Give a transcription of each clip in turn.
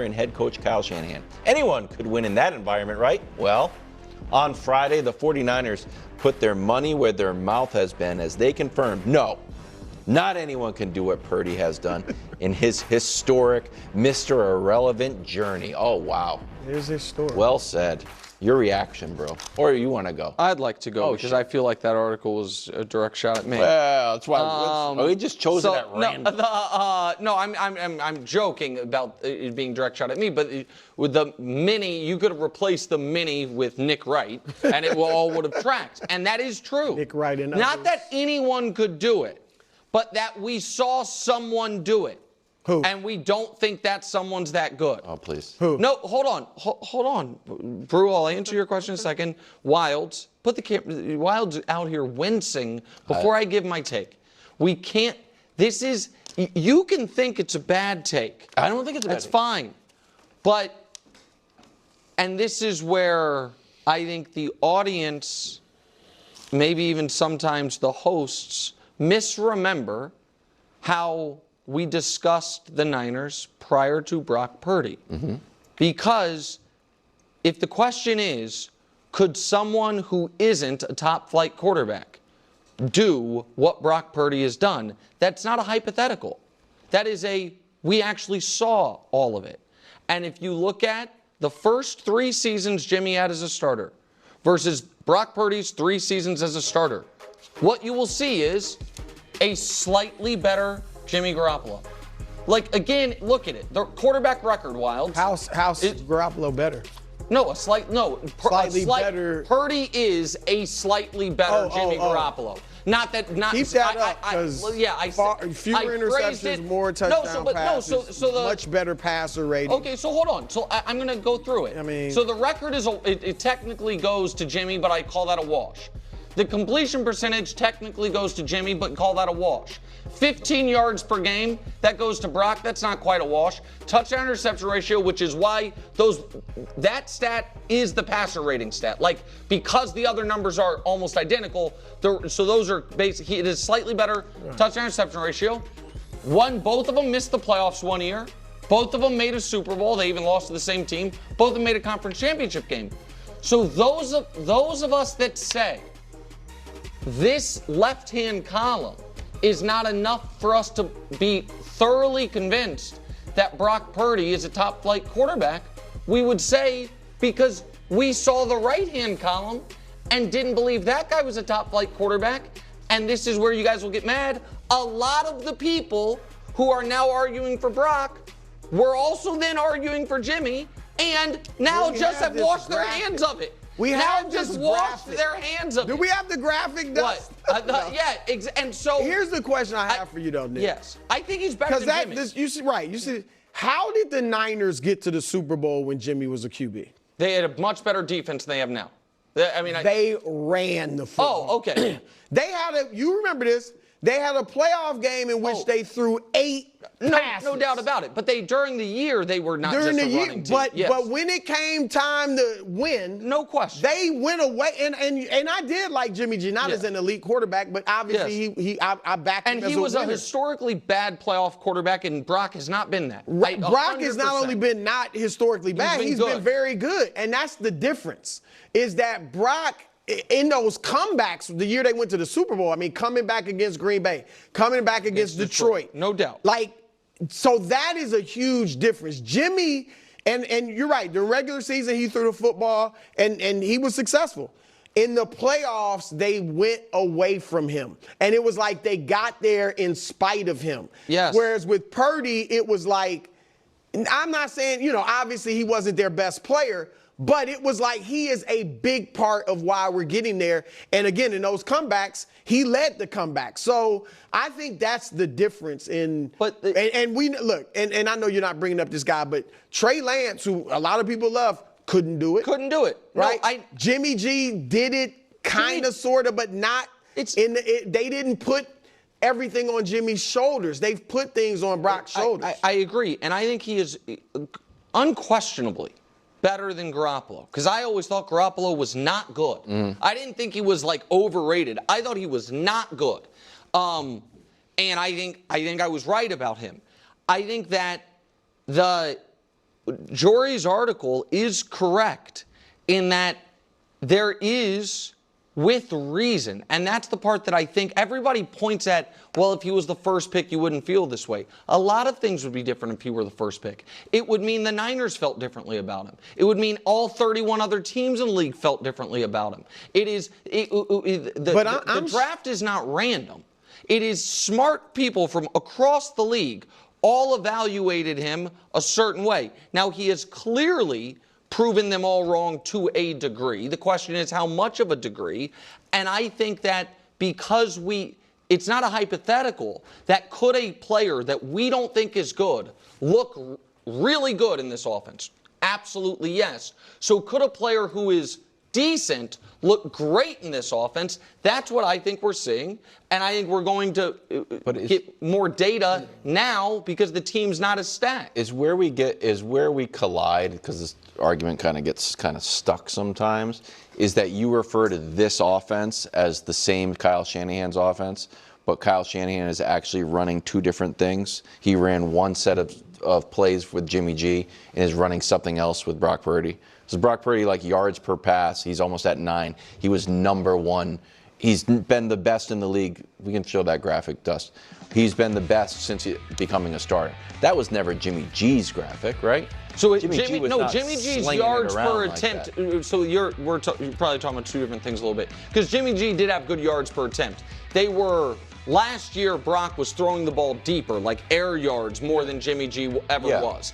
and head coach Kyle Shanahan. Anyone could win in that environment, right? Well, on Friday, the 49ers put their money where their mouth has been as they confirmed, no, not anyone can do what Purdy has done in his historic Mr. Irrelevant journey. Oh, wow. It is historic. Well said. Your reaction, bro. Or you want to go? I'd like to go because I feel like that article was a direct shot at me. Well, that's why we just chose it at random. No, I'm joking about it being direct shot at me, but with the mini, you could have replaced the mini with Nick Wright, and it all would have tracked. And that is true. Nick Wright and Not others. that anyone could do it, but that we saw someone do it. Who? And we don't think that someone's that good. Oh, please. Who? No, hold on. Brew, I'll answer your question in a second. Wilds, put the Wilds out here wincing before I give my take. We can't, you can think it's a bad take. I don't think it's a bad That's take. fine. But, and this is where I think the audience, maybe even sometimes the hosts, misremember how we discussed the Niners prior to Brock Purdy. Mm-hmm. Because if the question is, could someone who isn't a top-flight quarterback do what Brock Purdy has done, that's not a hypothetical. That is we actually saw all of it. And if you look at the first 3 seasons Jimmy had as a starter versus Brock Purdy's 3 seasons as a starter, what you will see is a slightly better Jimmy Garoppolo. Like, again, look at it. The quarterback record, Wilds. How's Garoppolo better? No, Slightly better. Purdy is a slightly better Jimmy Garoppolo. Not that. Keep that up, because fewer interceptions, more touchdown passes, much better passer rating. Okay, so hold on. So I'm going to go through it. I mean, so the record is it technically goes to Jimmy, but I call that a wash. The completion percentage technically goes to Jimmy, but call that a wash. 15 yards per game, that goes to Brock. That's not quite a wash. Touchdown interception ratio, which is why that stat is the passer rating stat. Like, because the other numbers are almost identical, so those are basically, it is slightly better touchdown interception ratio. Both of them missed the playoffs one year. Both of them made a Super Bowl. They even lost to the same team. Both of them made a conference championship game. So those of us that say this left-hand column is not enough for us to be thoroughly convinced that Brock Purdy is a top-flight quarterback, we would say because we saw the right-hand column and didn't believe that guy was a top-flight quarterback, and this is where you guys will get mad. A lot of the people who are now arguing for Brock were also then arguing for Jimmy, and now just have washed their hands of it. We have just washed their hands of it. Do we have the graphic, Dust? What? Yeah, and so here's the question I have for you, though, Nick. Yes, I think he's better than Jimmy. You see, how did the Niners get to the Super Bowl when Jimmy was a QB? They had a much better defense than they have now. They ran the football. Oh, okay. You remember this? They had a playoff game in which they threw 8 passes. No doubt about it. But during the year, they were not during just the a running team. But when it came time to win, no question, they went away. And I did like Jimmy G, not as an elite quarterback, but obviously I backed him as a winner. And he was a historically bad playoff quarterback, and Brock has not been that. Brock has not only been not historically bad, he's been very good. And that's the difference, is that Brock, in those comebacks, the year they went to the Super Bowl, coming back against Green Bay, coming back against Detroit. No doubt. So that is a huge difference. Jimmy, and you're right, the regular season he threw the football and he was successful. In the playoffs, they went away from him. And it was like they got there in spite of him. Yes. Whereas with Purdy, it was like, I'm not saying, obviously he wasn't their best player, but it was like he is a big part of why we're getting there. And again, in those comebacks, he led the comeback. So I think that's the difference and I know you're not bringing up this guy, but Trey Lance, who a lot of people love, couldn't do it. Right? No, Jimmy G did it kind of, sort of, but not. They didn't put everything on Jimmy's shoulders. They've put things on Brock's shoulders. I agree. And I think he is unquestionably better than Garoppolo, because I always thought Garoppolo was not good. I didn't think he was overrated. I thought he was not good, and I think I was right about him. I think that Jory's article is correct in that there is with reason. And that's the part that I think everybody points at, well, if he was the first pick, you wouldn't feel this way. A lot of things would be different if he were the first pick. It would mean the Niners felt differently about him. It would mean all 31 other teams in the league felt differently about him. The draft is not random. It is smart people from across the league all evaluated him a certain way. Now, he has clearly proven them all wrong to a degree. The question is how much of a degree. And I think that because it's not a hypothetical, that could a player that we don't think is good look really good in this offense? Absolutely yes. So could a player who is decent look great in this offense? That's what I think we're seeing. And I think we're going to get more data now because the team's not as stacked. Is where we collide, because this argument gets stuck sometimes, is that you refer to this offense as the same Kyle Shanahan's offense, but Kyle Shanahan is actually running two different things. He ran one set of plays with Jimmy G and is running something else with Brock Purdy. So Brock Purdy, yards per pass, he's almost at 9. He was number 1. He's been the best in the league. We can show that graphic, Dust. He's been the best since becoming a starter. That was never Jimmy G's graphic, right? So Jimmy G's yards per attempt. So you're probably talking about two different things a little bit, because Jimmy G did have good yards per attempt. They were last year. Brock was throwing the ball deeper, like air yards, more than Jimmy G ever was.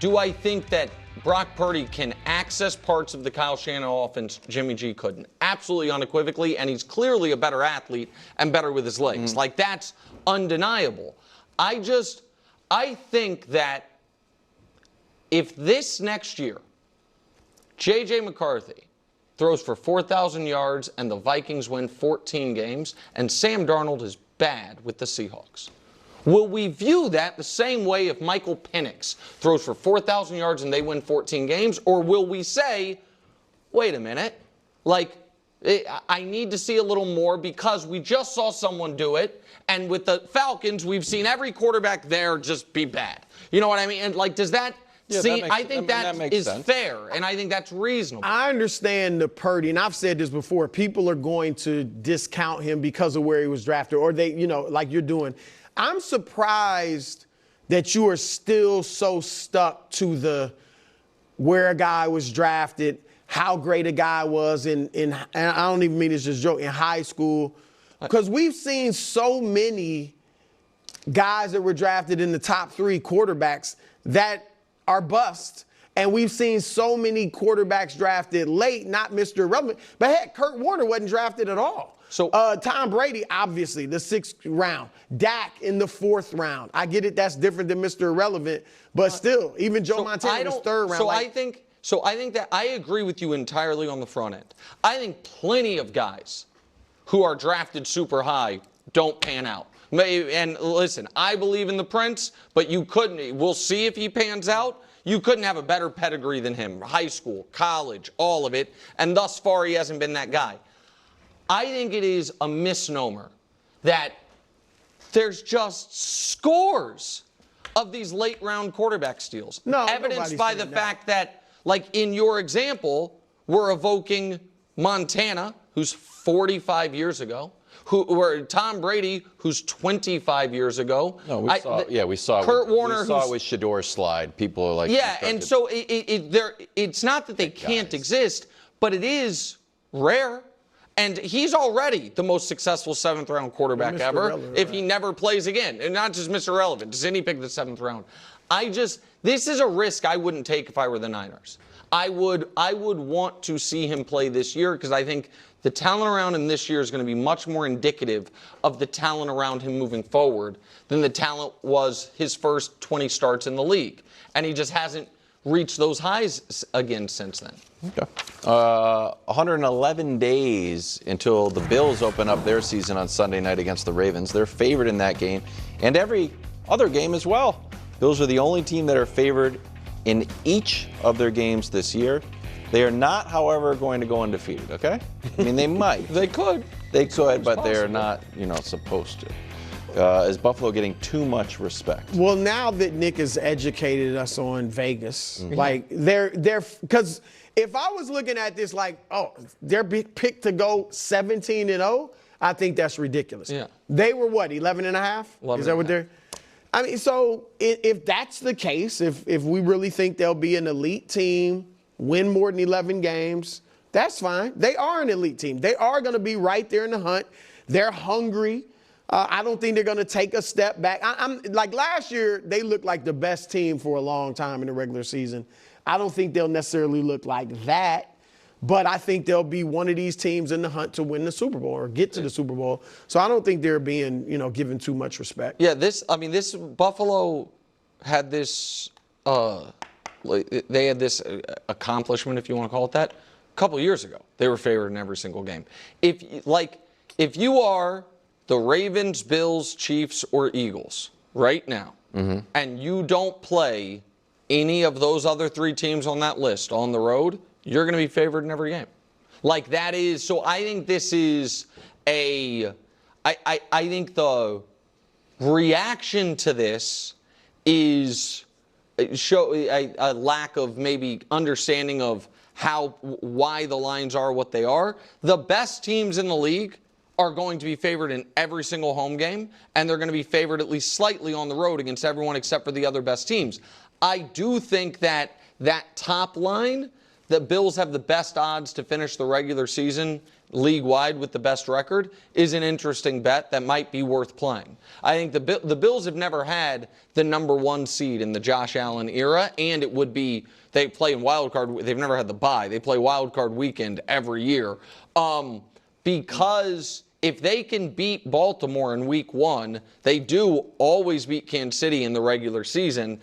Do I think that Brock Purdy can access parts of the Kyle Shanahan offense Jimmy G couldn't? Absolutely, unequivocally, and he's clearly a better athlete and better with his legs. That's undeniable. I think that if this next year, J.J. McCarthy throws for 4,000 yards and the Vikings win 14 games and Sam Darnold is bad with the Seahawks, will we view that the same way if Michael Penix throws for 4,000 yards and they win 14 games? Or will we say, wait a minute, I need to see a little more because we just saw someone do it, and with the Falcons, we've seen every quarterback there just be bad. You know what I mean? And does that... I think that is fair, and I think that's reasonable. I understand the Purdy, and I've said this before, people are going to discount him because of where he was drafted, or they, like you're doing. I'm surprised that you are still so stuck to where a guy was drafted, how great a guy was and I don't even mean this just joke, in high school. Because we've seen so many guys that were drafted in the top 3 quarterbacks that are bust. And we've seen so many quarterbacks drafted late, not Mr. Irrelevant. But heck, Kurt Warner wasn't drafted at all. So Tom Brady, obviously, the 6th round. Dak in the 4th round. I get it, that's different than Mr. Irrelevant. But still, even Joe Montana in his 3rd round. I think that I agree with you entirely on the front end. I think plenty of guys who are drafted super high don't pan out. And listen, I believe in the Prince, but you couldn't. We'll see if he pans out. You couldn't have a better pedigree than him. High school, college, all of it. And thus far, he hasn't been that guy. I think it is a misnomer that there's just scores of these late round quarterback steals. No, evidenced by the fact that, in your example, we're evoking Montana, who's 45 years ago, or Tom Brady, who's 25 years ago. No, we saw Kurt Warner, we saw with Shador's slide. People are like, and so it's not that they can't exist, but it is rare. And he's already the most successful 7th round quarterback ever if he never plays again. And not just Mr. Relevant, just any pick the 7th round. This is a risk I wouldn't take if I were the Niners. I would want to see him play this year because I think the talent around him this year is going to be much more indicative of the talent around him moving forward than the talent was his first 20 starts in the league. And he just hasn't reached those highs again since then. Okay. 111 days until the Bills open up their season on Sunday night against the Ravens. They're favored in that game and every other game as well. Bills are the only team that are favored in each of their games this year. They are not, however, going to go undefeated, okay? I mean, they might. They could. They could, but they're not, supposed to. Is Buffalo getting too much respect? Well, now that Nick has educated us on Vegas, like they're because if I was looking at this like, oh, they're picked to go 17-0, I think that's ridiculous. Yeah. They were what, 11.5? Is that what they're? I mean, so if that's the case, if we really think they'll be an elite team, win more than 11 games, that's fine. They are an elite team. They are going to be right there in the hunt. They're hungry. I don't think they're going to take a step back. I'm like last year, they looked like the best team for a long time in the regular season. I don't think they'll necessarily look like that, but I think they'll be one of these teams in the hunt to win the Super Bowl or get to the Super Bowl. So I don't think they're being, given too much respect. Yeah, this Buffalo had this, they had this accomplishment, if you want to call it that, a couple years ago. They were favored in every single game. If you are the Ravens, Bills, Chiefs, or Eagles right now, and you don't play any of those other three teams on that list on the road, you're going to be favored in every game. Like that is, so I think this is I think the reaction to this is a lack of maybe understanding of why the lines are what they are. The best teams in the league are going to be favored in every single home game, and they're going to be favored at least slightly on the road against everyone except for the other best teams. I do think that top line, the Bills have the best odds to finish the regular season league-wide with the best record, is an interesting bet that might be worth playing. I think the Bills have never had the number one seed in the Josh Allen era, and it would be, they play in wild card, they've never had the bye. They play wild card weekend every year. Because if they can beat Baltimore in week 1, they do always beat Kansas City in the regular season.